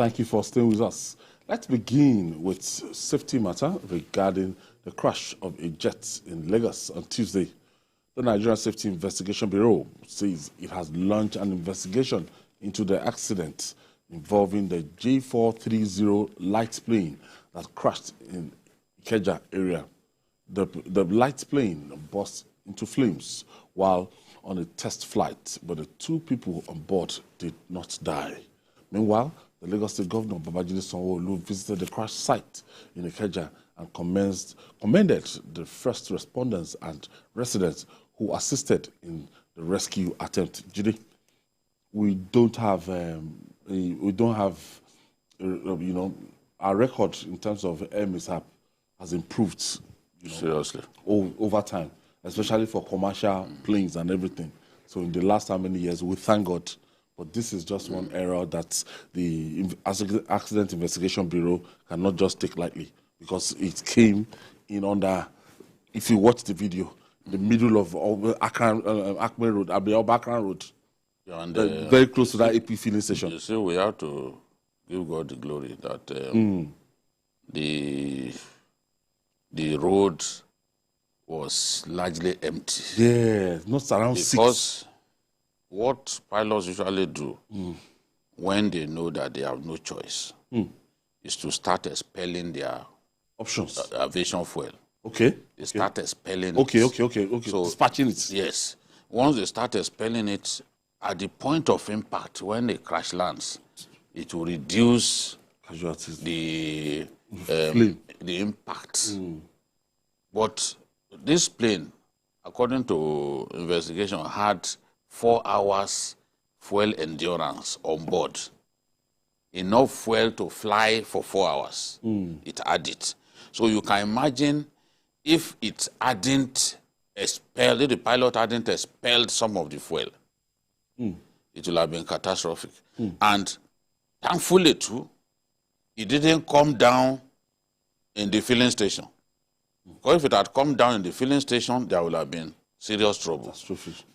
Thank you for staying with us. Let's begin with safety matter regarding the crash of a jet in Lagos on Tuesday. The Nigerian Safety Investigation Bureau says it has launched an investigation into the accident involving the J430 light plane that crashed in Ikeja area. The light plane burst into flames while on a test flight, but the 2 people on board did not die. Meanwhile, the Lagos State Governor, Babajide Sanwo-Olu, visited the crash site in Ikeja and commended the first responders and residents who assisted in the rescue attempt. Jide, we don't have our record in terms of air mishap has improved. Seriously, over time, especially for commercial planes and everything. So in the last how many years, we thank God. But this is just one error that the Accident Investigation Bureau cannot just take lightly, because it came in under, if you watch the video, the middle of Akme Road, Akran Road, yeah, and very close to that AP filling station. You see, we have to give God the glory that the road was largely empty. Yeah, not around because 6. What pilots usually do when they know that they have no choice is to start expelling their options, aviation fuel. Okay. They start expelling Okay. it. So dispatching it. Yes. Once they start expelling it, at the point of impact, when the crash lands, it will reduce casualties, the impact. But this plane, according to investigation, had 4 hours fuel endurance on board. Enough fuel to fly for 4 hours. It had it. So you can imagine if it hadn't expelled, if the pilot hadn't expelled some of the fuel, it would have been catastrophic. And thankfully too, it didn't come down in the filling station. Because if it had come down in the filling station, there would have been serious trouble.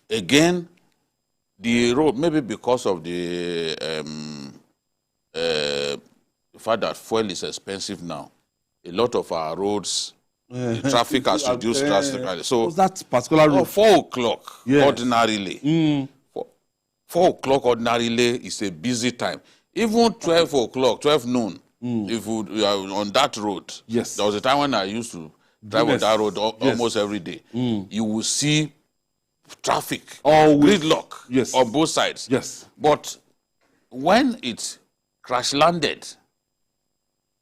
Again, the road, maybe because of the fact that fuel is expensive now, a lot of our roads, the traffic has reduced drastically. So that particular road, 4 o'clock ordinarily, 4 o'clock ordinarily is a busy time. Even 12 o'clock, 12 noon, if you are on that road, there was a time when I used to drive on that road almost every day. You will see traffic, gridlock on both sides. But when it crash landed,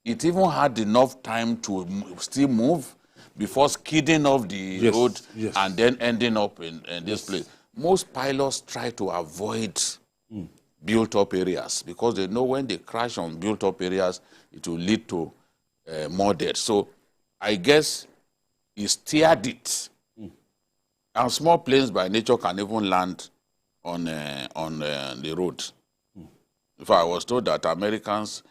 it even had enough time to still move before skidding off the road and then ending up in this place. Most pilots try to avoid built-up areas because they know when they crash on built-up areas, it will lead to more deaths. So I guess he steered it. And small planes by nature can even land on the road. In fact, I was told that Americans,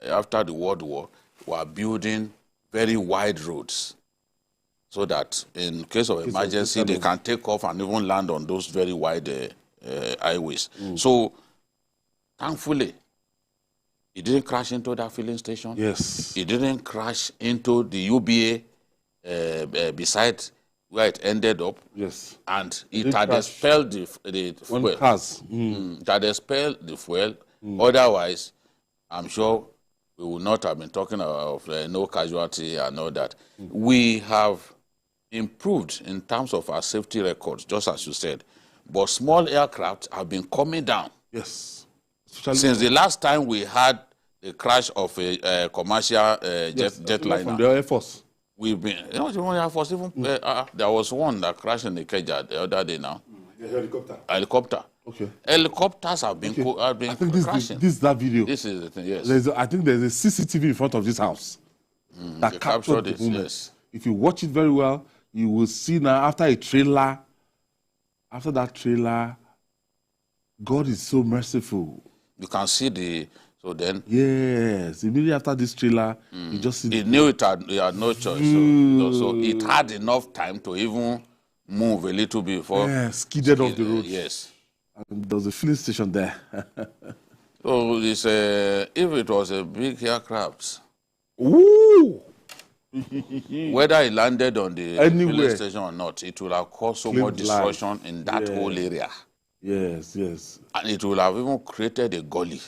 after the World War, were building very wide roads so that in case of emergency, they can take off and even land on those very wide highways. So, thankfully, it didn't crash into that filling station. It didn't crash into the UBA beside where it ended up. And it had expelled the fuel. It had expelled the fuel. Otherwise, I'm sure we would not have been talking of no casualty and all that. We have improved in terms of our safety records, just as you said. But small aircraft have been coming down. Since the last time we had the crash of a commercial jetliner. From the Air Force. We've been, not even Air Force, even, there was one that crashed in the Ikeja the other day now. Helicopter. Helicopters have been crashing. This is that video. This is the thing, I think there's a CCTV in front of this house that captured the moment. If you watch it very well, you will see now after that trailer, God is so merciful. You can see the, so then. Immediately after this trailer, you just see. He knew it had no choice. So it had enough time to even move a little bit before. Skidded off the road. Yes. And there was a filling station there. So it's if it was a big aircraft, ooh, whether it landed on the filling station or not, it will have caused so much destruction in that whole area. Yes, yes. And it will have even created a gully.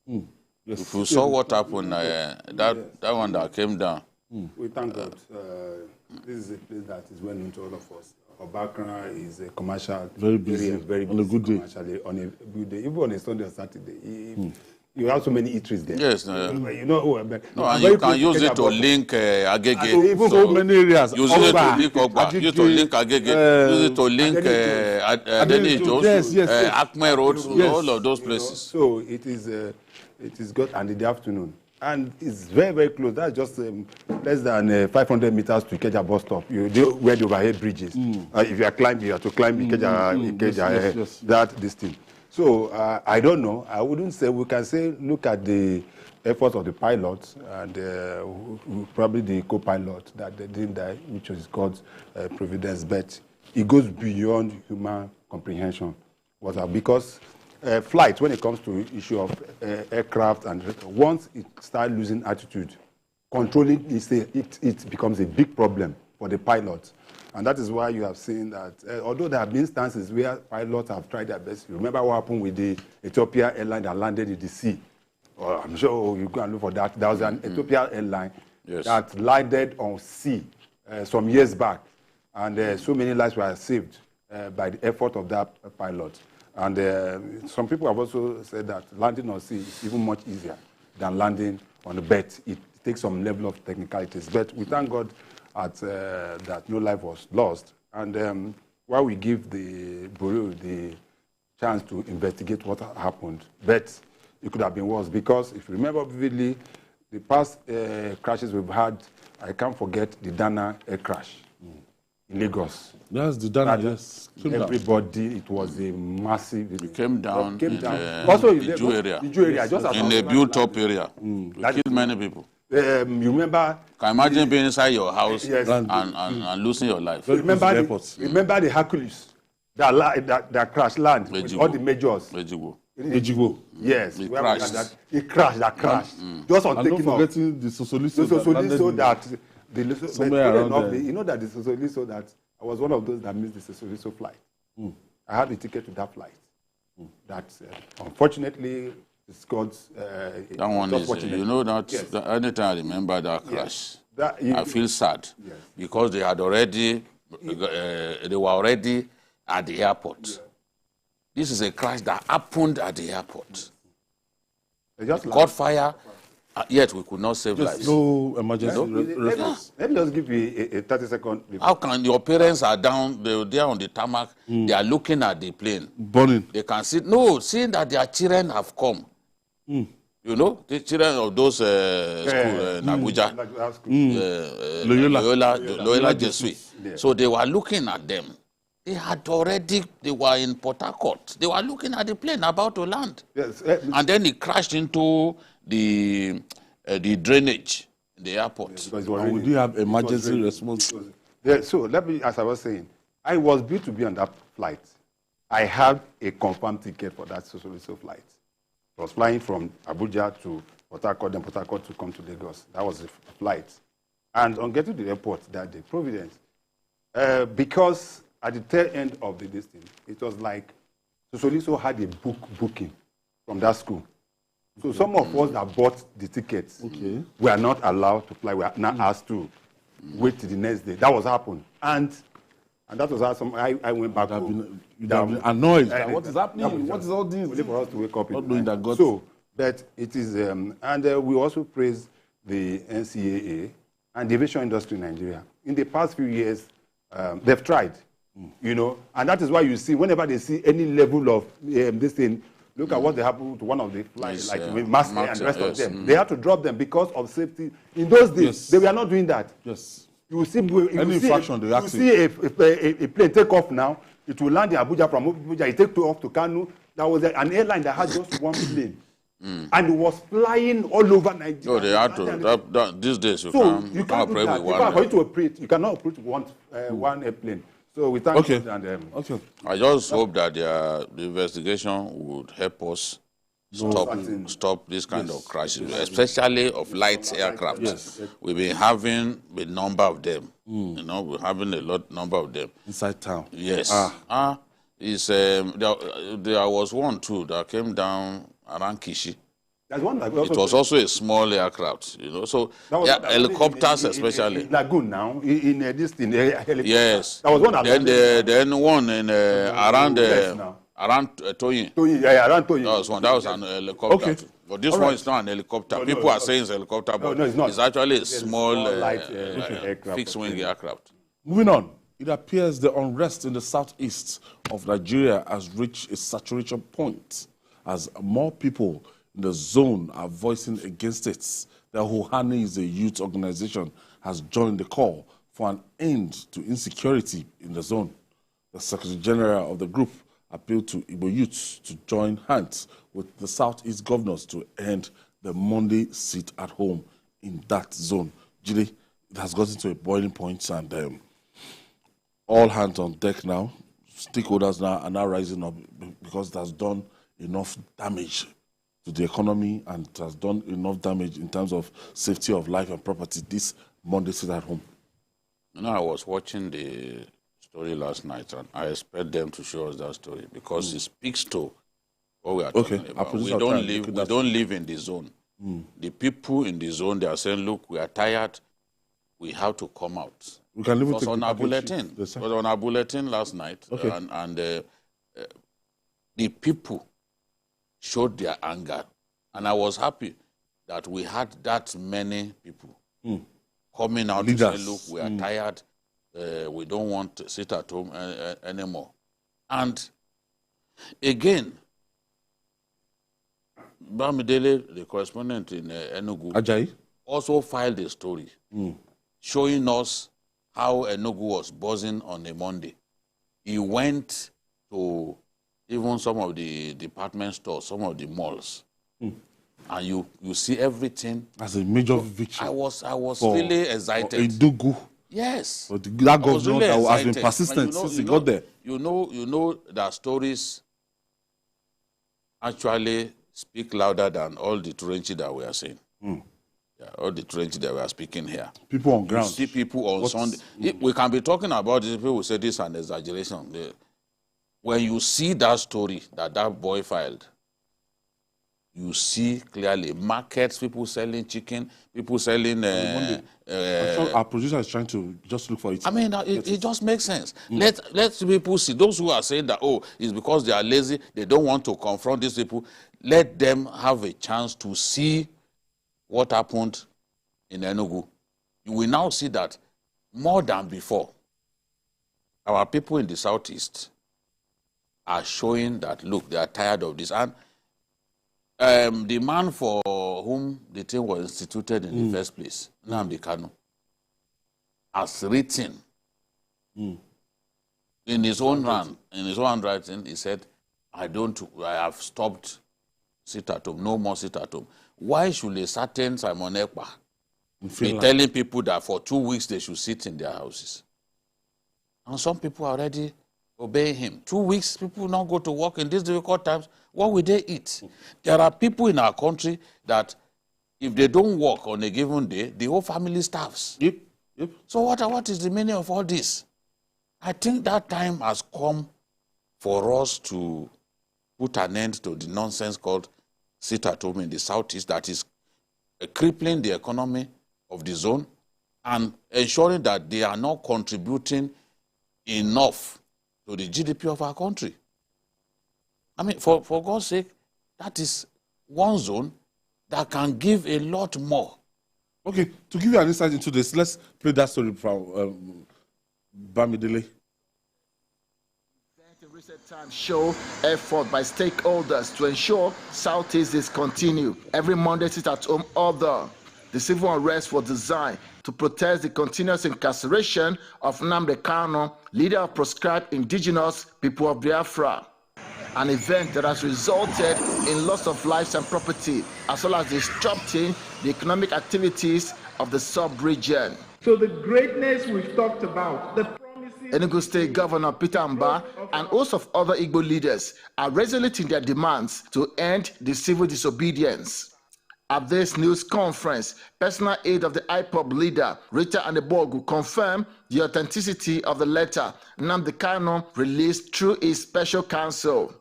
Yes. If you saw what happened, that one that came down. We thank God. This is a place that is well known to all of us. Obakran is a commercial, very busy, very busy on a good day. On a good day, even on a Sunday or Saturday. You have so many eateries there. Yes, you know. And you can use it to link Agege. Even so many areas. Use it to link Ogba. Use it to link Agege. Use it to link Adenijo. Yes, Acme Road. All of those places. So it is good, and in the afternoon. And it's very, very close. That's just less than 500 meters to Ikeja bus stop. Where the overhead bridges. If you are climbing, you have to climb Ikeja, that distance. So I don't know. I wouldn't say, we can say, look at the efforts of the pilots and probably the co-pilot that they didn't die, which was called Providence, but it goes beyond human comprehension. Because flight, when it comes to issue of aircraft, and once it starts losing altitude, controlling it becomes a big problem for the pilots. And that is why you have seen that, although there have been instances where pilots have tried their best. You remember what happened with the Ethiopia airline that landed in the sea? I'm sure you can look for that. There was an Ethiopia airline that landed on sea some years back. And so many lives were saved by the effort of that pilot. And some people have also said that landing on sea is even much easier than landing on the bed. It takes some level of technicalities. But we thank God that no life was lost. And while we give the Bureau the chance to investigate what happened, but it could have been worse. Because if you remember vividly, the past crashes we've had, I can't forget the Dana air crash in Lagos. Yes, the Dana, yes. Everybody, it was a massive... It came down in also the Jew area. The Jew area, just in a built-up area. It killed many people. You remember... Can imagine being inside your house and losing your life. Remember the Hercules that crashed land with all the majors. Ejigo. Yes. It crashed. It crashed. Just on taking off. Forgetting the Sosoliso that somewhere around there. You know that the Sosoliso, that I was one of those that missed the Sosoliso flight. I had a ticket to that flight. That unfortunately it's God's. That one is, you know, that anytime I remember that crash, I feel sad because they had already, they were already at the airport. Yeah. This is a crash that happened at the airport. Caught fire, yet we could not save lives. No emergency response. Let me just give you a 30-second. How can your parents are down, they're there on the tarmac, they are looking at the plane. Burning. They can see, seeing that their children have come. You know, the children of those schools in Abuja, Loyola Jesuit. Yeah. So they were looking at them. They were in Port Harcourt. They were looking at the plane about to land. Yes. And then it crashed into the drainage in the airport. We do have emergency response. So let me, as I was saying, I was due to be on that flight. I had a confirmed ticket for that Sosoliso flight. I was flying from Abuja to Port Harcourt, then Port Harcourt to come to Lagos. That was the flight. And on getting to the airport that day, Providence, because at the tail end of the distance, it was like Sosoliso had a booking from that school. So some of us that bought the tickets were not allowed to fly. We are now asked to wait till the next day. That was happened. And that was how I went back home. You'd have been annoyed. What is happening? What is all this? Only for us to wake up. Not knowing that God. So, but it is, and we also praise the NCAA and the aviation industry in Nigeria. In the past few years, they've tried, you know, and that is why you see, whenever they see any level of this thing, look at what they happened to one of the flights, like with Master and the rest of them. They had to drop them because of safety. In those days, they were not doing that. Yes. You see, a plane take off now. It will land in Abuja. From Abuja, it take off to Kanu. There was an airline that had just one plane, and it was flying all over Nigeria. No, they had to. These days, you can't operate with one. You cannot operate one airplane. So we thank you. And, I just hope that the investigation would help us stop this kind of crashes, especially of light aircraft. Yes. We've been having a number of them. You know, we're having a number of them inside town. Yes. There was one too that came down around Kishi. It was also a small aircraft, you know. So helicopters, especially. Lagoon now in this thing. Yes. That was one. Then one in around Toyin. Yeah, around Toyin. That was one. That was an helicopter. Okay. But this one is not an helicopter. People are saying it's a helicopter, but it's actually a small fixed-wing aircraft. Moving on, it appears the unrest in the southeast of Nigeria has reached a saturation point as more people in the zone are voicing against it. The Ohani is a youth organization has joined the call for an end to insecurity in the zone. The Secretary General of the group appealed to Igbo youths to join hands with the Southeast governors to end the Monday sit at home in that zone. Jide, it has gotten to a boiling point and all hands on deck now. Stakeholders now are now rising up because it has done enough damage to the economy and it has done enough damage in terms of safety of life and property. This Monday sit at home. You know, I was watching the story last night, and I expect them to show us that story because it speaks to what we are talking about. We don't live in the zone. The people in the zone, they are saying, look, we are tired. We have to come out. We can live with on our bulletin. It was on our bulletin last night, and the people showed their anger. And I was happy that we had that many people coming out to say, look, we are tired. We don't want to sit at home anymore. And again, Bamidele, the correspondent in Enugu, Ajayi, also filed a story showing us how Enugu was buzzing on a Monday. He went to even some of the department stores, some of the malls, and you see everything as a major victory. I was really excited. Enugu. Yes. But that government really has been persistent since he got there. You know that stories actually speak louder than all the trenches that we are saying. Yeah, all the trenches that we are speaking here. People on ground. You see people on Sunday. We can be talking about this. People will say this is an exaggeration. When you see that story that boy filed, you see clearly markets, people selling chicken, people selling... our producer is trying to just look for it. I mean, it just makes sense. Let people see. Those who are saying that, oh, it's because they are lazy, they don't want to confront these people, let them have a chance to see what happened in Enugu. You will now see that more than before, our people in the southeast are showing that, look, they are tired of this. And the man for whom the thing was instituted in the first place, Nnamdi Kanu, has written in his own handwriting, he said, I have stopped sit at home, no more sit at home. Why should a certain Simon Ekpa be telling people that for 2 weeks they should sit in their houses? And some people are already obeying him. 2 weeks, people not go to work in these difficult times. What will they eat? There are people in our country that if they don't work on a given day, the whole family starves. Yep. So what is the meaning of all this? I think that time has come for us to put an end to the nonsense called sit at home in the southeast that is crippling the economy of the zone and ensuring that they are not contributing enough to the GDP of our country. I mean, for God's sake, that is one zone that can give a lot more. Okay, to give you an insight into this, let's play that story from Bamidele. In recent times show effort by stakeholders to ensure Southeast is continued. Every Monday sit at home order. The civil unrest was designed to protest the continuous incarceration of Nnamdi Kanu, leader of proscribed indigenous people of Biafra. An event that has resulted in loss of lives and property, as well as disrupting the economic activities of the sub-region. So the greatness we've talked about, the promises Enugu State Governor Peter Mba and host of other Igbo leaders are resolute in their demands to end the civil disobedience. At this news conference, personal aide of the IPOB leader, Rita Anebogu, confirmed the authenticity of the letter Nnamdi Kanu released through his special counsel.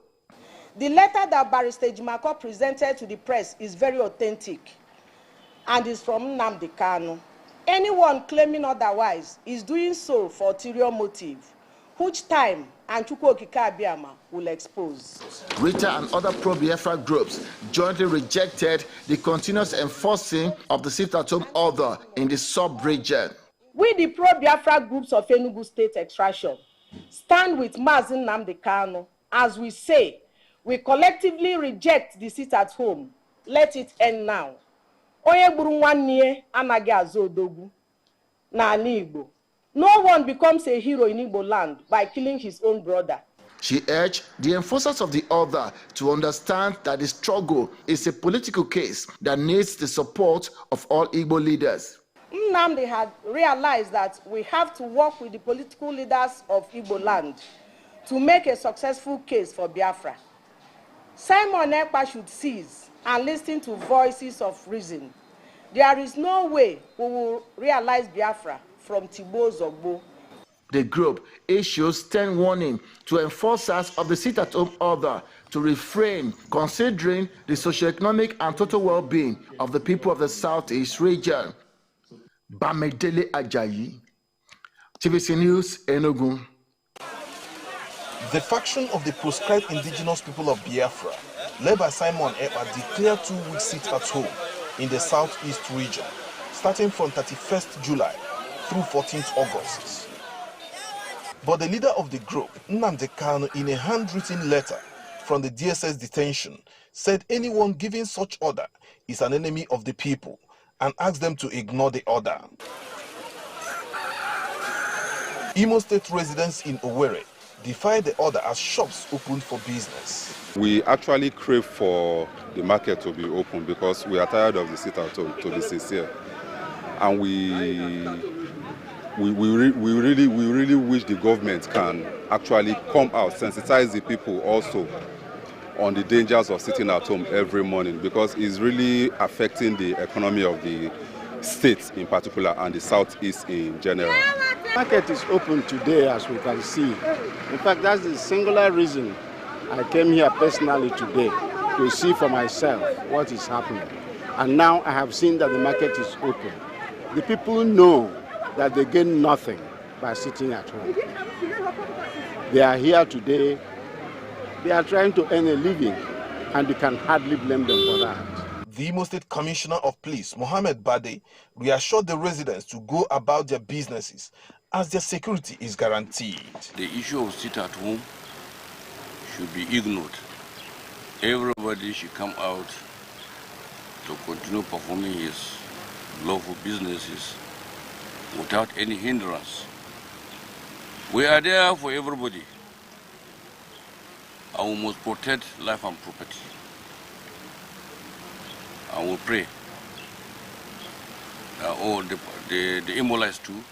The letter that Barrister Ejimako presented to the press is very authentic and is from Nnamdi Kanu. Anyone claiming otherwise is doing so for ulterior motive, which time and Chukwu Okike Abiama will expose. Rita and other pro-Biafra groups jointly rejected the continuous enforcing of the sit-at-home order in the sub-region. We, the pro-Biafra groups of Enugu State Extraction, stand with Mazi Nnamdi Kanu as we say, we collectively reject the sit-at-home. Let it end now. Onye gburu nwanne anaghị azụ odogwu n'ala Igbo. No one becomes a hero in Igbo land by killing his own brother. She urged the enforcers of the order to understand that the struggle is a political case that needs the support of all Igbo leaders. Nnamdi had realized that we have to work with the political leaders of Igbo land to make a successful case for Biafra. Simon Ekpa should cease and listen to voices of reason. There is no way we will realize Biafra from Tibo Zogbo. The group issues stern warning to enforcers of the sit-at-home order to refrain, considering the socioeconomic and total well-being of the people of the Southeast region. Bamedele Ajayi, TVC News, Enugu. The faction of the proscribed indigenous people of Biafra, led by Simon Ekpa, declared 2 weeks sit-at-home in the Southeast region, starting from 31st July through 14th August. But the leader of the group, Nnamdi Kanu, in a handwritten letter from the DSS detention, said anyone giving such order is an enemy of the people and asked them to ignore the order. Imo State residents in Owerri defied the order as shops opened for business. We actually crave for the market to be open because we are tired of the sit-at-home, to be sincere. And we really wish the government can actually come out, sensitize the people also on the dangers of sitting at home every morning, because it's really affecting the economy of the states in particular and the Southeast in general. The market is open today, as we can see. In fact, that's the singular reason I came here personally today, to see for myself what is happening. And now I have seen that the market is open. The people know that they gain nothing by sitting at home. They are here today. They are trying to earn a living, and you can hardly blame them for that. The Imo State Commissioner of Police, Mohammed Bade, reassured the residents to go about their businesses as their security is guaranteed. The issue of sit at home should be ignored. Everybody should come out to continue performing his lawful businesses without any hindrance. We are there for everybody, and we must protect life and property. And we pray that all the Imolites too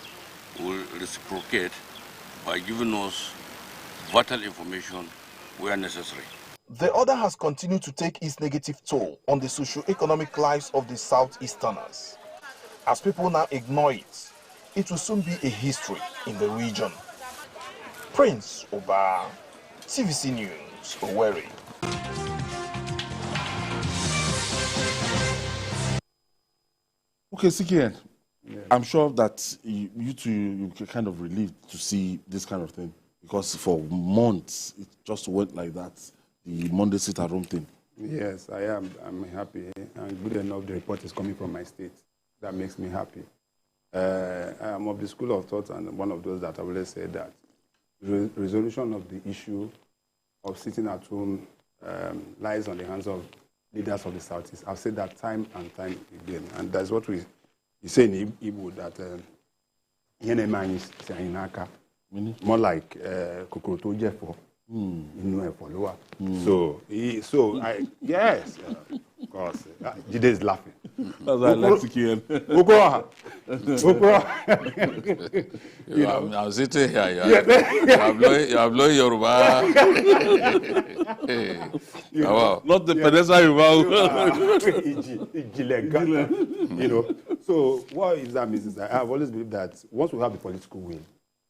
will reciprocate by giving us vital information where necessary. The order has continued to take its negative toll on the socio-economic lives of the Southeasterners. As people now ignore it, it will soon be a history in the region. Prince Oba, TVC News, Owerri. Okay, CKN, I'm sure that you two, you're kind of relieved to see this kind of thing, because for months it just went like that, the Monday sit-at-home thing. Yes, I am. I'm happy, and good enough the report is coming from my state. That makes me happy. I'm of the school of thought, and one of those that I always say that resolution of the issue of sitting at home lies on the hands of leaders of the Southeast. I've said that time and time again, and that's what we say in Igbo, that more like Kokoroto Jeffo. So yes, of course. Jide is laughing. That's why I like to I'm sitting here. You are blowing Yoruba. Not the Peninsula Yoruba. So what Islam is that I have always believed that once we have the political will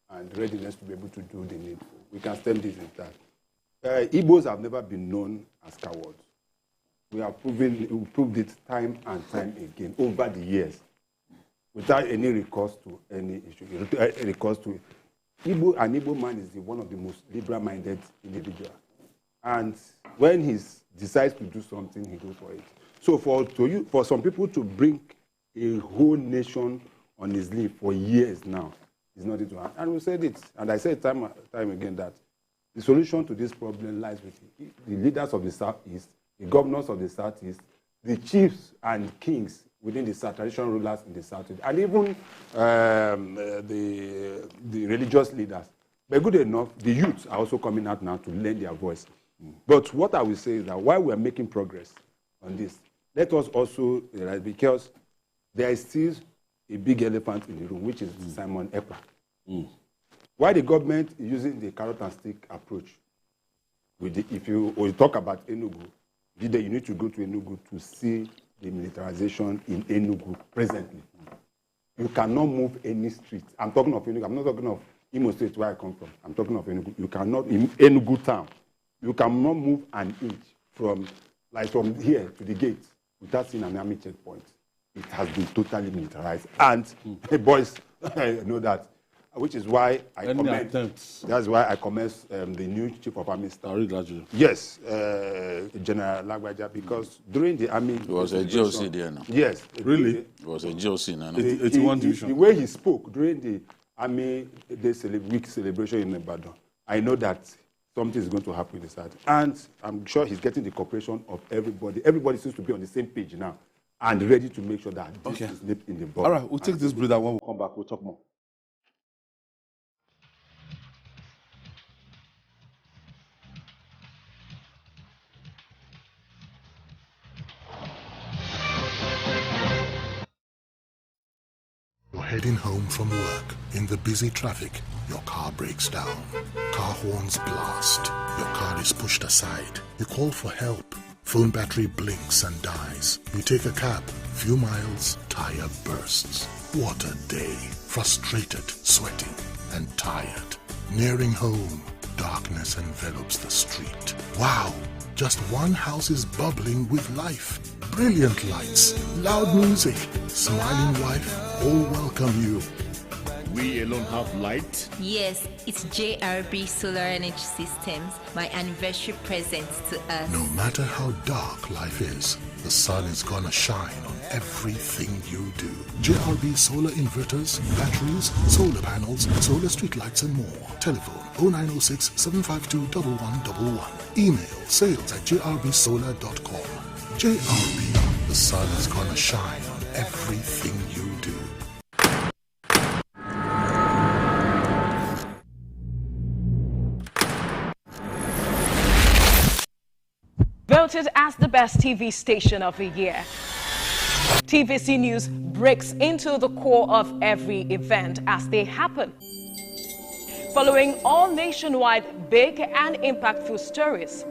and readiness to be able to do the needful, we can stem this in time. Igbos have never been known as cowards. We have proved it time and time again over the years, without any recourse to any issue. Recourse to Igbo, an Igbo man is one of the most liberal-minded individuals, and when he decides to do something, he goes for it. So for some people to bring a whole nation on his knee for years now is not it. And we said it, and I said time again that the solution to this problem lies with the leaders of the Southeast, the governors of the Southeast, the chiefs and kings within the South, traditional rulers in the Southeast, and even the religious leaders. But good enough, the youths are also coming out now to lend their voice. But what I will say is that while we are making progress on this, let us also realize, because there is still a big elephant in the room, which is Simon Ekpa. Why the government is using the carrot and stick approach? If you talk about Enugu, you need to go to Enugu to see the militarization in Enugu presently. You cannot move any street. I'm talking of Enugu. I'm not talking of Imo State, where I come from. I'm talking of Enugu. You cannot, in Enugu town, you cannot move an inch from here to the gate without seeing an army checkpoint. It has been totally militarized. And the boys know that, which is why I commend. That's why I commend the new chief of army staff. Yes, General Lagbaja, because during the army, it was a GOC there now. Yes, really, it was a GOC now. 81 division. The way he spoke during the army week celebration in Ibadan, I know that something is going to happen with the South, and I'm sure he's getting the cooperation of everybody. Everybody seems to be on the same page now and ready to make sure that this is nipped in the bud. All right, we'll take this break, and when we come back, we'll talk more. Heading home from work, in the busy traffic, your car breaks down. Car horns blast. Your car is pushed aside. You call for help. Phone battery blinks and dies. You take a cab. Few miles, tire bursts. What a day. Frustrated, sweating, and tired. Nearing home, darkness envelops the street. Wow! Just one house is bubbling with life. Brilliant lights, loud music, smiling wife, all welcome you. We alone have light? Yes, it's JRB Solar Energy Systems, my anniversary present to us. No matter how dark life is, the sun is gonna shine on everything you do. JRB solar inverters, batteries, solar panels, solar streetlights and more. Telephone 0906 752 1111. Email sales@jrbsolar.com. JRB, the sun is gonna shine on everything you do. Voted as the best TV station of the year. TVC News breaks into the core of every event as they happen. Following all nationwide big and impactful stories.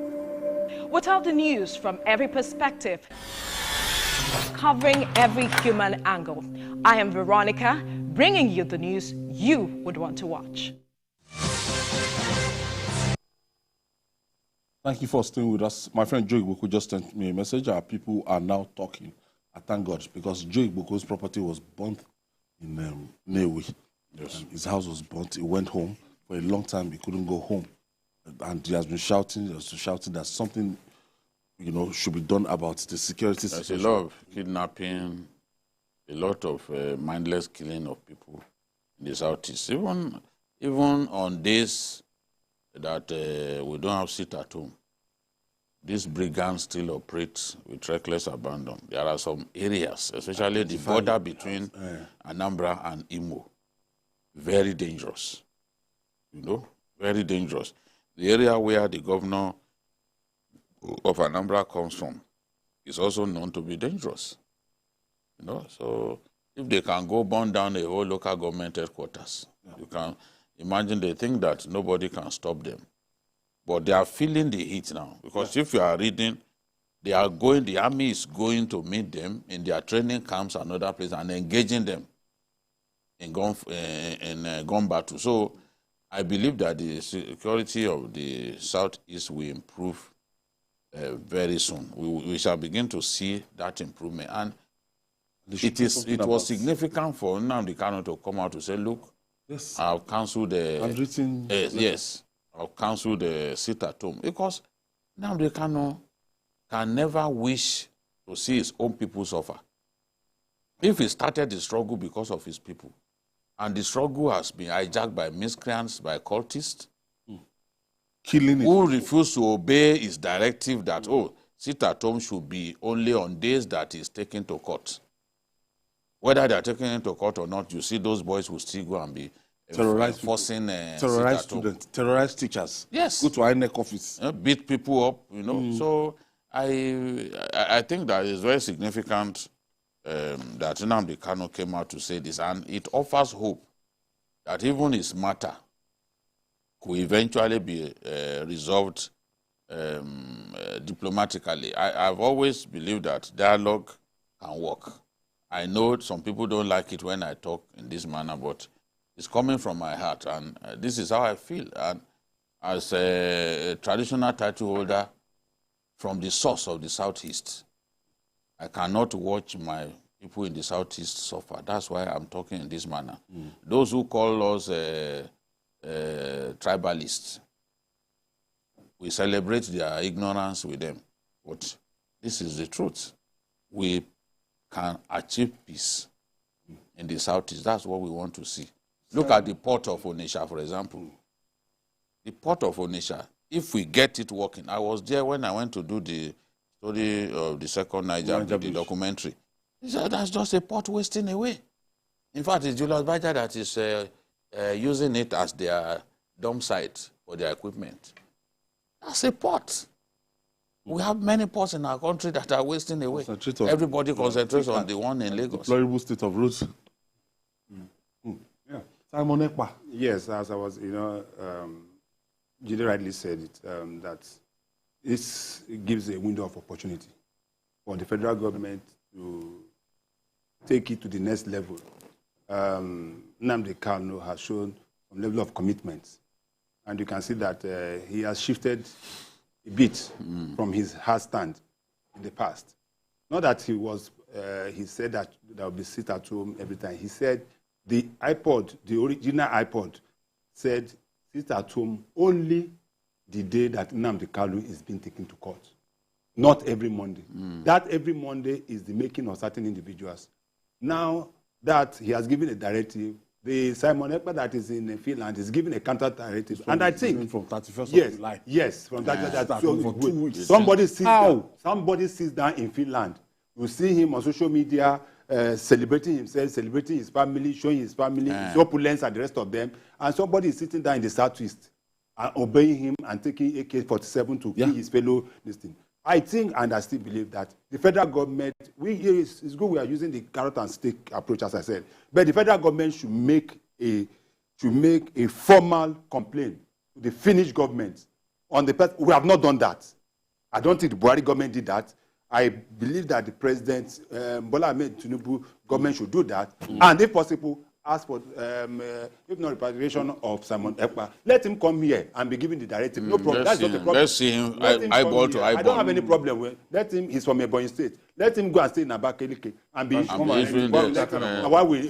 Without the news from every perspective, covering every human angle. I am Veronica, bringing you the news you would want to watch. Thank you for staying with us. My friend Joe Igboku just sent me a message. Our people are now talking. I thank God, because Joe Igboku's property was burnt in Newi. Yes. His house was burnt. He went home. For a long time, he couldn't go home. And he has been shouting that something, should be done about the security situation. There's a lot of kidnapping, a lot of mindless killing of people in the Southeast. Even on days that we don't have sit at home, these brigands still operate with reckless abandon. There are some areas, especially the border between Anambra and Imo, very dangerous. Very dangerous. The area where the governor of Anambra comes from is also known to be dangerous. So if they can go burn down a whole local government headquarters, you can imagine they think that nobody can stop them. But they are feeling the heat now. Because if you are reading, the army is going to meet them in their training camps and other places and engaging them in gun battle. So I believe that the security of the Southeast will improve very soon. We shall begin to see that improvement. And it was significant for Nnamdi Kanu to come out to say, look, I've cancelled the I've cancelled the sit at home. Because Nnamdi Kanu can never wish to see his own people suffer. If he started the struggle because of his people, and the struggle has been hijacked by miscreants, by cultists, who refuse to obey his directive that, sit at home should be only on days that he's taken to court. Whether they're taken into court or not, you see those boys will still go and be forcing terrorized students, terrorized teachers. Yes. Go to INEC office. Beat people up, you know. So I think that is very significant that Nnamdi Kanu came out to say this, and it offers hope that even his matter could eventually be resolved diplomatically. I've always believed that dialogue can work. I know some people don't like it when I talk in this manner, but it's coming from my heart, and this is how I feel. And as a traditional title holder from the source of the Southeast, I cannot watch my people in the Southeast suffer. That's why I'm talking in this manner. Those who call us tribalists, we celebrate their ignorance with them. But this is the truth. We can achieve peace in the Southeast. That's what we want to see. Look at the port of Onitsha, for example. The port of Onitsha, if we get it working, I was there when I went to do the story of the second Niger, the documentary. He said, that's just a port wasting away. In fact, it's Julius Baja that is using it as their dump site for their equipment. That's a port. We have many ports in our country that are wasting away. Everybody concentrates on the one in Lagos. Deplorable state of roads. Yeah. Simon Ekpa. Yes, as I was, Jide rightly said it, that this gives a window of opportunity for the federal government to take it to the next level. Nnamdi Kanu has shown some level of commitment, and you can see that he has shifted a bit from his hard stand in the past. Not that he said that there will be sit at home every time. He said the iPod, the original iPod, said sit at home only the day that Nnamdi Kanu is being taken to court. Not every Monday. That every Monday is the making of certain individuals. Now that he has given a directive, the Simon Ekpa that is in Finland is giving a counter directive. And I think from 31st of July. Yes, from that. For 2 weeks. Somebody sits down in Finland. You see him on social media celebrating himself, celebrating his family, showing his family, his opulence and the rest of them. And somebody is sitting down in the Southeast and obeying him and taking AK-47 to kill his fellow listening. I think, and I still believe that the federal government, it's good we are using the carrot and stick approach, as I said, but the federal government should make a formal complaint to the Finnish government on the person. We have not done that. I don't think the Buhari government did that. I believe that the president, Bola Ahmed Tinubu government should do that, and if possible, ask for, if not repatriation of Simon Ekpa. Let him come here and be given the directive. No problem. That's not a problem. Let's see him eyeball to eyeball. I don't have any problem with. Let him. He's from Ebonyi State. Let him go and stay in Abakaliki and be. Why we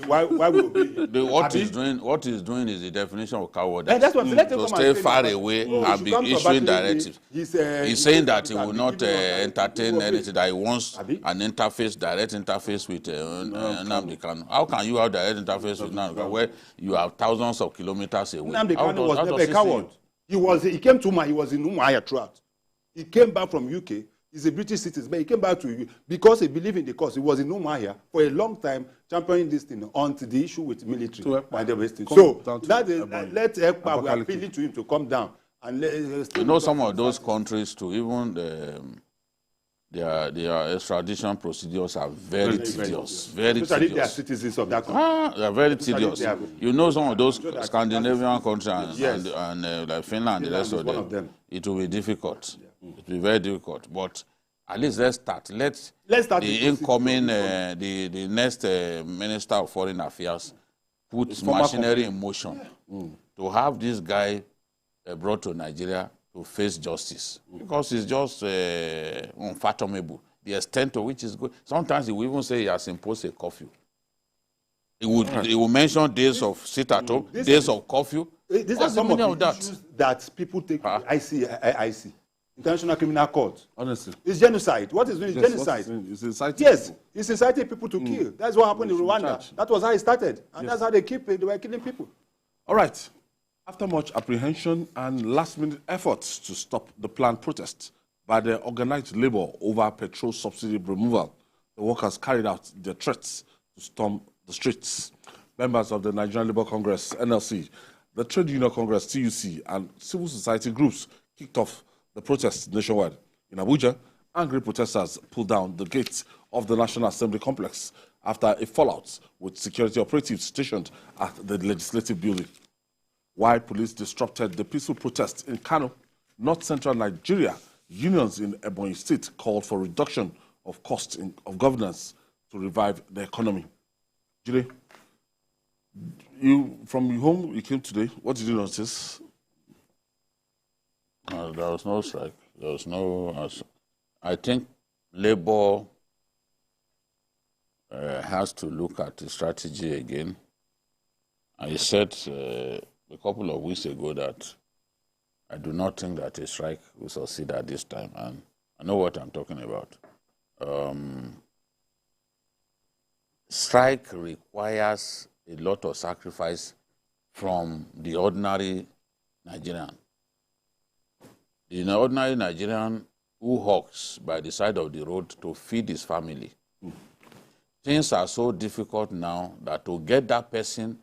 what he's doing is the definition of cowardice. That's what. Let him to stay far away and be issuing directives. He's saying that he will not entertain anything. That he wants an interface, direct interface with Nnamdi Kanu. How can you have direct interface with Nnamdi Kanu where you are thousands of kilometers away? Nnamdi Kanu was never a coward. He came to Umar. He was in Umuahia throughout. He came back from UK. He's a British citizen, but he came back to because he believed in the cause. He was in Umuahia for a long time, championing this thing until the issue with military. So let Ekpa, we are appealing to him to come down. And some of those countries, to even their extradition procedures are very tedious. Very Especially tedious. they are citizens of that country. They are very tedious. You know some of those Scandinavian countries yes. and like Finland, the rest of them. It will be difficult. It will be very difficult. But at least let's start. Let's start the incoming, the next Minister of Foreign Affairs put machinery in motion to have this guy brought to Nigeria to face justice, because it's just unfathomable the extent to which is good. Sometimes he will even say he has imposed a curfew. He will mention days of sit at home, days of curfew. These are some of the issues that people take to IC, International Criminal Court. Honestly, it's genocide. What is doing is genocide. It's inciting. Yes, it's inciting people to kill. That's what happened in Rwanda. That was how it started, and that's how they were killing people. All right. After much apprehension and last-minute efforts to stop the planned protest by the organized labor over petrol subsidy removal, the workers carried out their threats to storm the streets. Members of the Nigerian Labour Congress, NLC, the Trade Union Congress, TUC, and civil society groups kicked off the protests nationwide. In Abuja, angry protesters pulled down the gates of the National Assembly complex after a fallout with security operatives stationed at the legislative building. While police disrupted the peaceful protest in Kano, north-central Nigeria, unions in EBONYI State called for reduction of costs of governance to revive the economy. Jide, from home you came today. What did you notice? There was no strike. There was no. I think Labour has to look at the strategy again. I said a couple of weeks ago that I do not think that a strike will succeed at this time, and I know what I'm talking about. Strike requires a lot of sacrifice from the ordinary Nigerian. The ordinary Nigerian who hawks by the side of the road to feed his family. Things are so difficult now that to get that person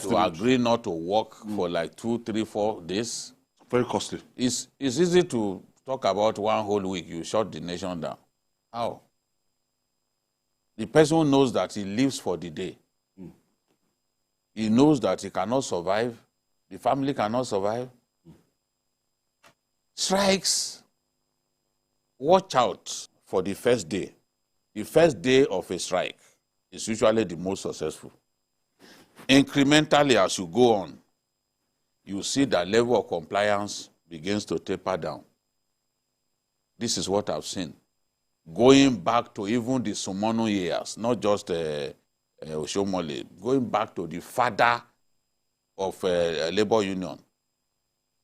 to agree not to work for like 2, 3, 4 days. Very costly. It's easy to talk about one whole week, you shut the nation down. How? The person knows that he lives for the day. He knows that he cannot survive. The family cannot survive. Strikes, watch out for the first day. The first day of a strike is usually the most successful. Incrementally, as you go on, you see that level of compliance begins to taper down. This is what I've seen. Going back to even the Sumono years, not just Oshomole, going back to the father of labor union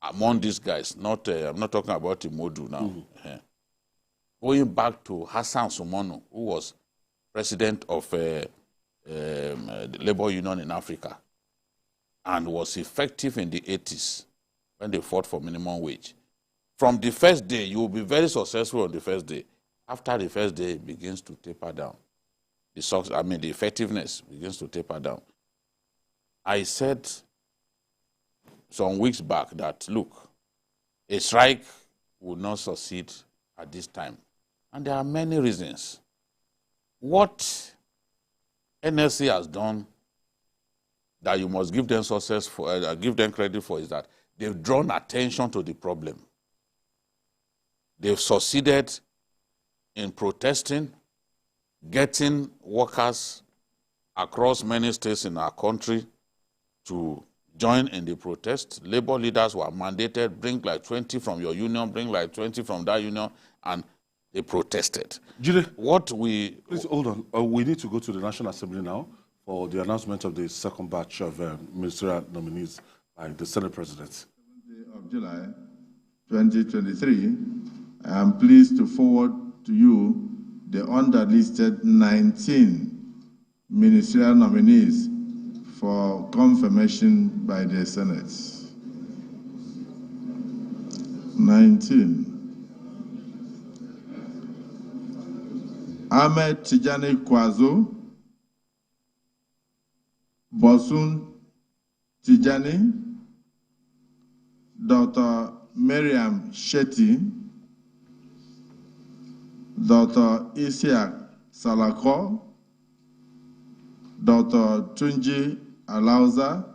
among these guys. Not, I'm not talking about Imodu now. Going back to Hassan Sumono, who was president of the labor union in Africa and was effective in the 80s when they fought for minimum wage. From the first day, you will be very successful on the first day. After the first day, it begins to taper down. The effectiveness begins to taper down. I said some weeks back that, look, a strike would not succeed at this time. And there are many reasons. What NSC has done that you must give them success for, give them credit for, is that they've drawn attention to the problem. They've succeeded in protesting, getting workers across many states in our country to join in the protest. Labor leaders were mandated, bring like 20 from your union, bring like 20 from that union, and they protested. Jide, please hold on. We need to go to the National Assembly now for the announcement of the second batch of ministerial nominees by the Senate President. Of July 2023, I am pleased to forward to you the underlisted 19 ministerial nominees for confirmation by the Senate. 19. Ahmed Tijani Kwazo, Bosun Tijani, Dr. Miriam Shetty, Dr. Isiak Salako, Dr. Tunji Alauza,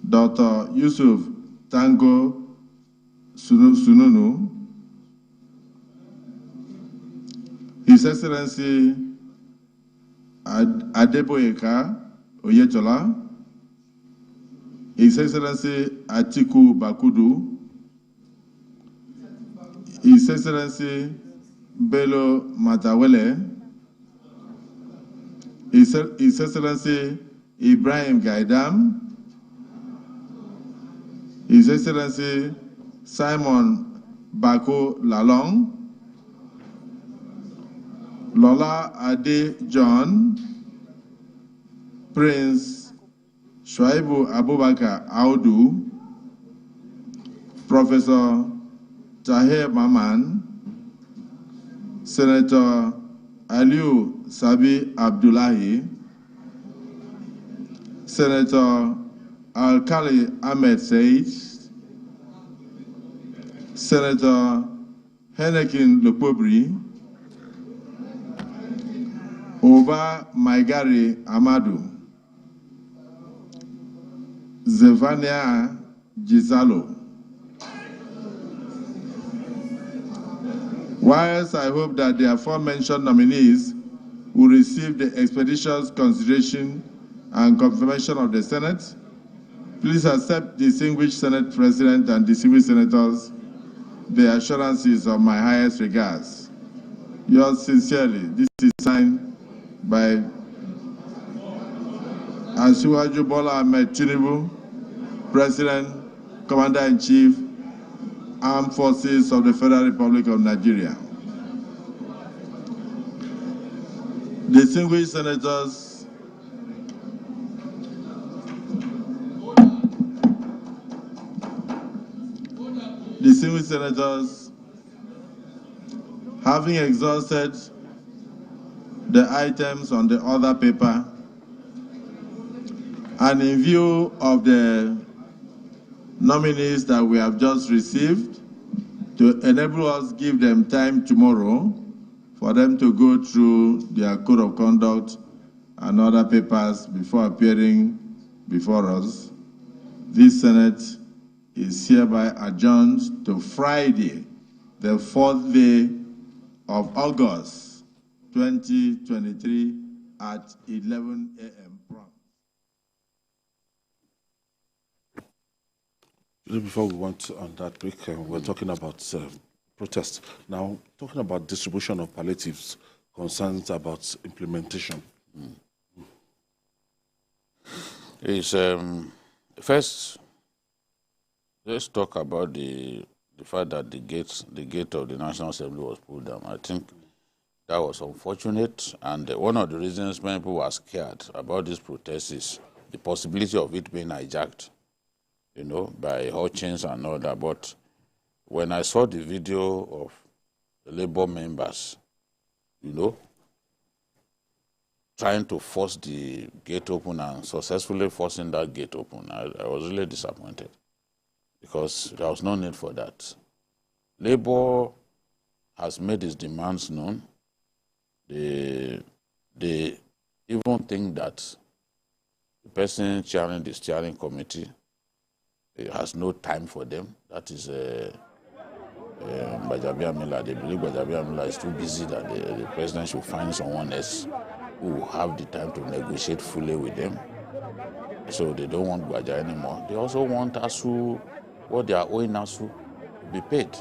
Dr. Yusuf Tango Sununu, His Excellency Adeboyeka Oyetola, His Excellency Atiku Bakudu, His Excellency Bello Matawele, His Excellency Ibrahim Gaidam, His Excellency Simon Bako Lalong, Lola Ade John, Prince Shuaibu Abubakar Audu, Professor Tahir Maman, Senator Aliu Sabi Abdullahi, Senator Alkali Ahmed Said, Senator Henekin Lukobri, Oba Maigari Amadu, Zevania Gizalo. Whilst I hope that the aforementioned nominees will receive the expeditious consideration and confirmation of the Senate, please accept, distinguished Senate President and distinguished senators, the assurances of my highest regards. Yours sincerely. This is signed by Asiwaju Bola Ahmed Tinubu, President, Commander-in-Chief, Armed Forces of the Federal Republic of Nigeria. Distinguished senators, having exhausted the items on the other paper, and in view of the nominees that we have just received, to enable us give them time tomorrow for them to go through their code of conduct and other papers before appearing before us, this Senate is hereby adjourned to Friday, the 4th day of August, 2023 at 11 a.m. prompt. Before we went on that break, we're talking about protest. Now, talking about distribution of palliatives, concerns about implementation. First, let's talk about the fact that the gate of the National Assembly was pulled down. I think that was unfortunate, and one of the reasons many people were scared about this protest is the possibility of it being hijacked, you know, by Hutchins and all that. But when I saw the video of the Labour members, you know, trying to force the gate open and successfully forcing that gate open, I was really disappointed because there was no need for that. Labour has made its demands known. They even think that the person chairing the steering committee has no time for them. That is Gbajabiamila. Miller. They believe Gbajabiamila Miller is too busy that the president should find someone else who will have the time to negotiate fully with them. So they don't want Gbaja anymore. They also want ASU, what they are owing ASU, to be paid.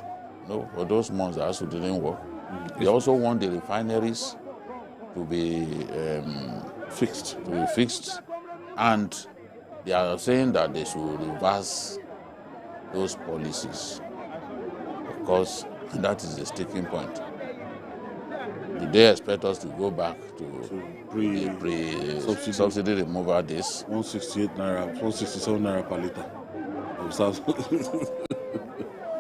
You know, for those months that ASU didn't work. They also want the refineries to be fixed. And they are saying that they should reverse those policies. Of course, that is the sticking point. Do they expect us to go back to pre-subsidy removal days? 168 naira, 167 naira per liter.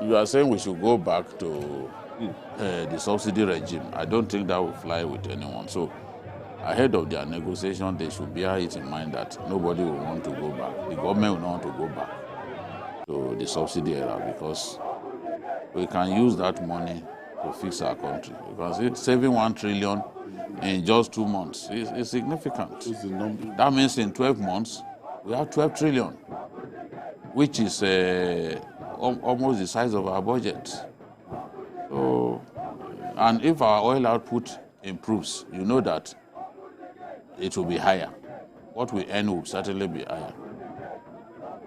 You are saying we should go back to the subsidy regime. I don't think that will fly with anyone. So ahead of their negotiation, they should bear it in mind that nobody will want to go back. The government will not want to go back to the subsidy era because we can use that money to fix our country. Because saving 1 trillion in just 2 months is significant. That means in 12 months, we have 12 trillion, which is almost the size of our budget. So, and if our oil output improves, you know that it will be higher. What we earn will certainly be higher.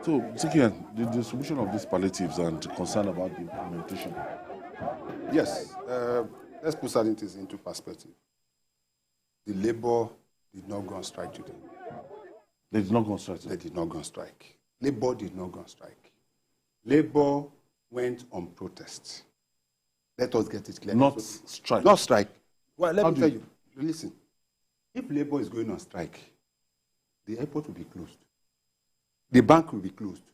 So, Zikian, the distribution of these palliatives and concern about the implementation. Yes, let's put certain things into perspective. The labor did not go on strike today. They did not go on strike today? They did not go on strike. Labor did not go on strike. Labor went on protest. Let us get it clear. Not strike. Not strike. Well, let me tell you. Listen. If labor is going on strike, the airport will be closed. The bank will be closed.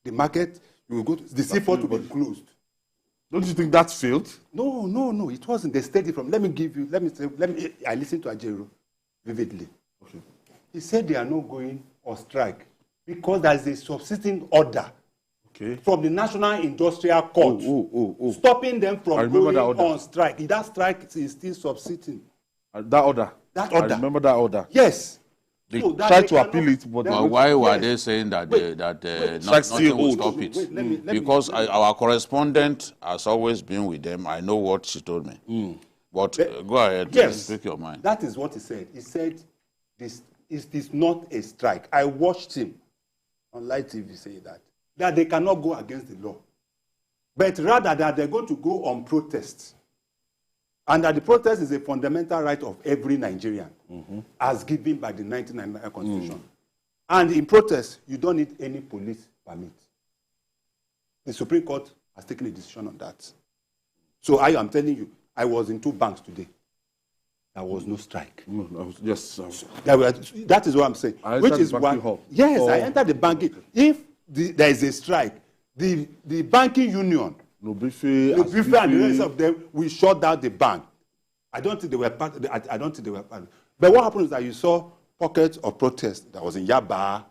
The market, you will go to, the seaport will be closed. Don't you think that failed? No. It wasn't. They steady from. I listened to Ajero vividly. Okay. He said they are not going on strike because there is a subsisting order from the National Industrial Court stopping them from going on strike. That strike is still subsisting. That order? That order. I remember that order. Yes. They tried to appeal it, but why were they saying that nothing will stop it? Because our correspondent has always been with them. I know what she told me. But go ahead, speak your mind. That is what he said. He said, this is not a strike. I watched him on live TV say that they cannot go against the law, but rather that they're going to go on protest. And that the protest is a fundamental right of every Nigerian, as given by the 1999 Constitution. And in protest, you don't need any police permit. The Supreme Court has taken a decision on that. So I am telling you, I was in 2 banks today. There was no strike. Yes. That is what I'm saying. Which is why. Yes, I entered the banking. If there is a strike, the banking union, and the rest of them, we shut down the bank. I don't think they were part. I don't think they were part. But what happened is that you saw pockets of protest. That was in Yaba,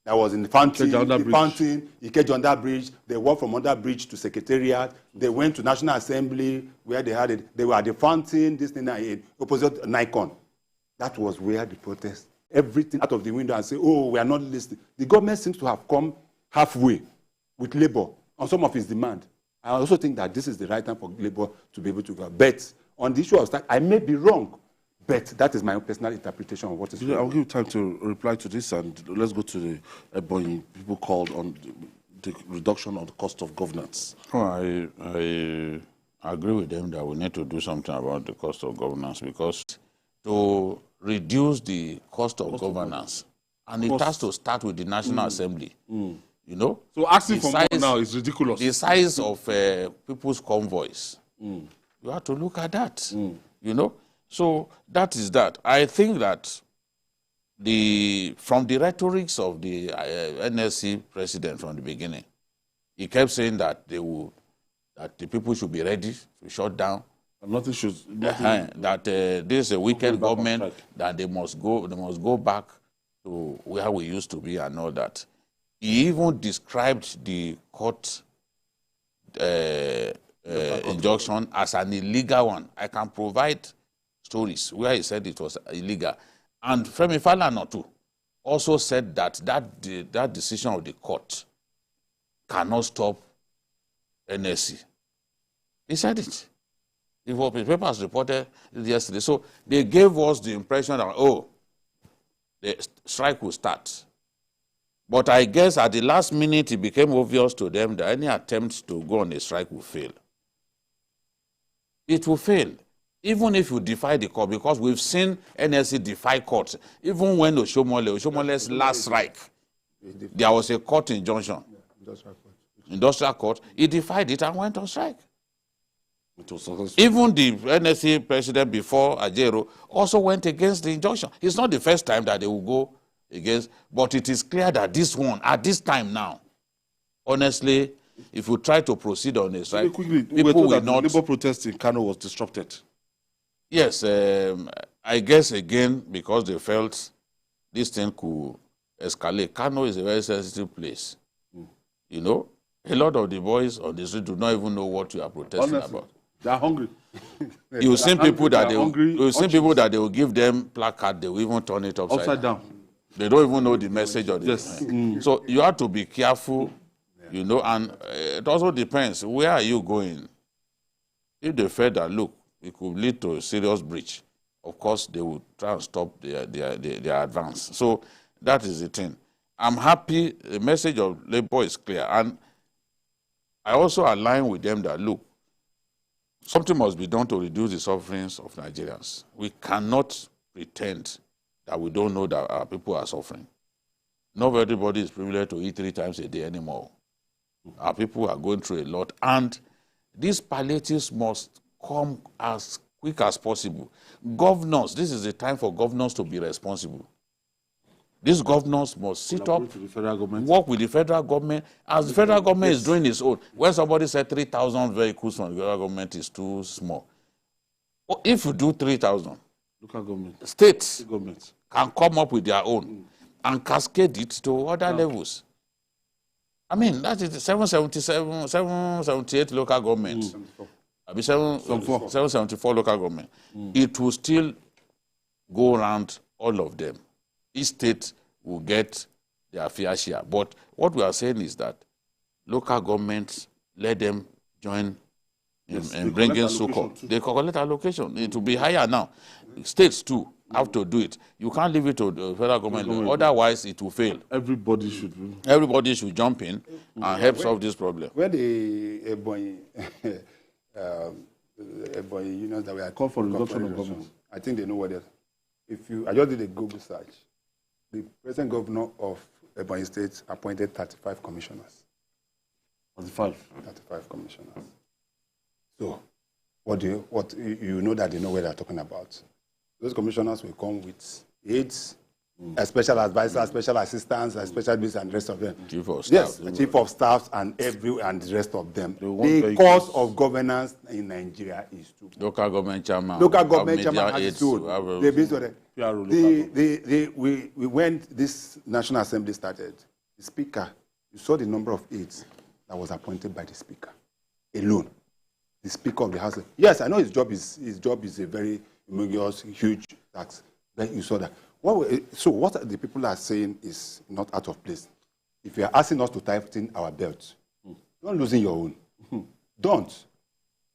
that was in the Fountain, Ikeja under bridge. They walked from under bridge to Secretariat. They went to National Assembly where they had it. They were at the Fountain, this thing, opposite Nikon. That was where the protest. Everything out of the window and say, "Oh, we are not listening." The government seems to have come halfway with labor on some of its demand. I also think that this is the right time for labor to be able to go. But on the issue of strike, I may be wrong, but that is my own personal interpretation of what is. I'll give you time to reply to this, and let's go to the EBONYI. People called on the reduction of the cost of governance. I agree with them that we need to do something about the cost of governance, because to reduce the cost of governance, and it has to start with the National Assembly. You know, so asking for more now is ridiculous. The size of people's convoys, you have to look at that. You know, so that is that. I think that from the rhetorics of the NLC president from the beginning, he kept saying that that the people should be ready to shut down. Nothing should. That this is a wicked government. That they must go back to where we used to be and all that. He even described the court injunction as an illegal one. I can provide stories where he said it was illegal. And Femi Falana too also said that decision of the court cannot stop NSC. He said it. The papers reported it yesterday. So they gave us the impression that, the strike will start. But I guess at the last minute, it became obvious to them that any attempt to go on a strike will fail. It will fail, even if you defy the court, because we've seen NSC defy courts. Even when Oshomole's last strike, there was a court injunction. Industrial court. He defied it and went on strike. Even the NSC president before Ajero also went against the injunction. It's not the first time that they will go against, but it is clear that this one, at this time now, honestly, if you try to proceed on a strike, people will not. Labor protest in Kano was disrupted. Yes, I guess again because they felt this thing could escalate. Kano is a very sensitive place. You know, a lot of the boys on the street do not even know what you are protesting about. They are hungry. You see people that they will give them placard, they will even turn it upside down. They don't even know the message of this. So you have to be careful, you know, and it also depends, where are you going? If they feel that, look, it could lead to a serious breach, of course, they will try and stop their advance. So that is the thing. I'm happy, the message of Labour is clear. And I also align with them that, look, something must be done to reduce the sufferings of Nigerians. We cannot pretend that we don't know that our people are suffering. Not everybody is privileged to eat 3 times a day anymore. Our people are going through a lot. And these palliatives must come as quick as possible. Governors, this is the time for governors to be responsible. These governors must sit up, work with the federal government, as the federal government is doing its own. When somebody said 3,000 vehicles from the federal government is too small. Well, if you do 3,000, local government, states can come up with their own and cascade it to other levels. I mean, that is 777, 778 local governments. 774 local government. It will still go around all of them. Each state will get their fair share. But what we are saying is that local governments, let them join in bringing succor. They collect allocation. It will be higher now. States too have to do it. You can't leave it to the federal government. Otherwise, it will fail. Everybody should jump in and help solve this problem. Where the EBONYI unions that were called for reduction of government, I think they know what they're. I just did a Google search. The present governor of Ebonyi State appointed 35 commissioners. 35 commissioners. So, you know that they know what they're talking about. Those commissioners will come with aides, special advisors, special assistants, special business, and the rest of them. Chief of staff. Yes, the chief of staff and the rest of them. The cost of governance in Nigeria is too. Local government chairman. Local government chairman has its own. When this National Assembly started, the speaker, you saw the number of aides that was appointed by the speaker alone. The speaker of the House. Yes, I know his job is a very humongous, huge tax. Then you saw that. So what the people are saying is not out of place. If you are asking us to tighten our belts, don't loosen your own. Don't.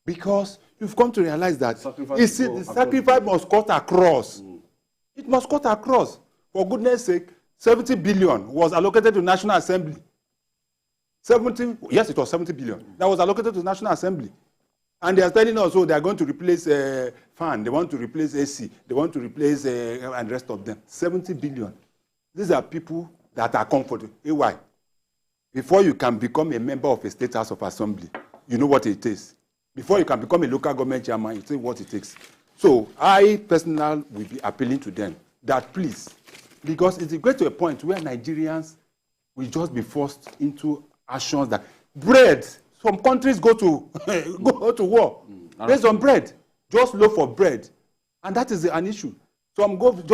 Because you've come to realize that the sacrifice must cut across. It must cut across. For goodness sake, 70 billion was allocated to National Assembly. Yes, it was 70 billion. That was allocated to National Assembly. And they are telling us, they are going to replace fan, they want to replace AC, they want to replace and the rest of them. 70 billion. These are people that are comfortable. Why? Before you can become a member of a state house of assembly, you know what it takes. Before you can become a local government chairman, you see what it takes. So I personally will be appealing to them that please, because it's great to a point where Nigerians will just be forced into actions that bread. Some countries go to war based on bread. Just look for bread, and that is an issue. Some go just